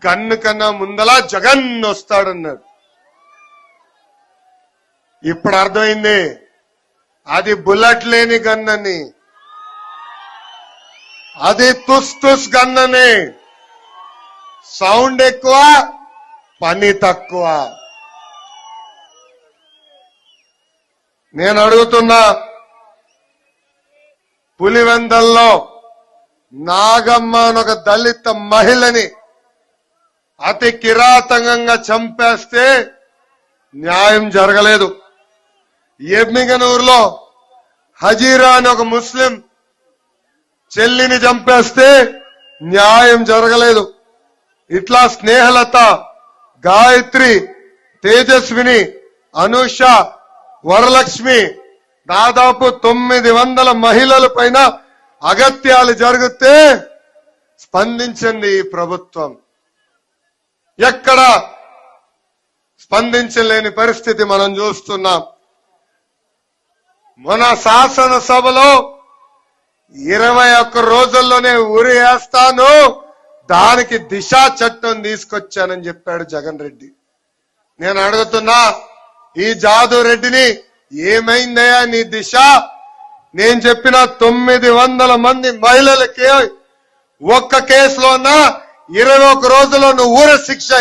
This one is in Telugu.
గన్ను కన్నా ముందలా జగన్ వస్తాడన్నాడు. ఇప్పుడు అర్థమైంది అది బుల్లెట్ లేని గన్నని, అది తుస్ తుస్ గన్నని. సౌండ్ ఎక్కువ, పని తక్కువ. నేను అడుగుతున్నా, పులివెందల్లో నాగమ్మ అని ఒక దళిత మహిళని అతి కిరాతకంగా చంపేస్తే న్యాయం జరగలేదు. ఎమ్మిగనూరులో హజీరా అని ఒక ముస్లిం చెల్లిని చంపేస్తే న్యాయం జరగలేదు. ఇట్లా స్నేహలత, గాయత్రి, తేజస్విని, అనూష, వరలక్ష్మి దాదాపు 900 మహిళల పైన అగత్యాలు జరిగితే స్పందించింది ఈ ప్రభుత్వం. ఎక్కడ స్పందించలేని పరిస్థితి మనం చూస్తున్నాం. మన శాసనసభలో 21 రోజుల్లోనే ఉరి వేస్తాను, దానికి దిశా చట్టం తీసుకొచ్చానని చెప్పాడు జగన్ రెడ్డి. నేను అడుగుతున్నా ఈ జాదు రెడ్డిని, ఏమైందయ్యా నీ దిశ? నేను చెప్పిన 900 మంది మహిళలకి ఒక్క కేసులోనా 21 రోజుల్లో నువ్వు ఊర శిక్ష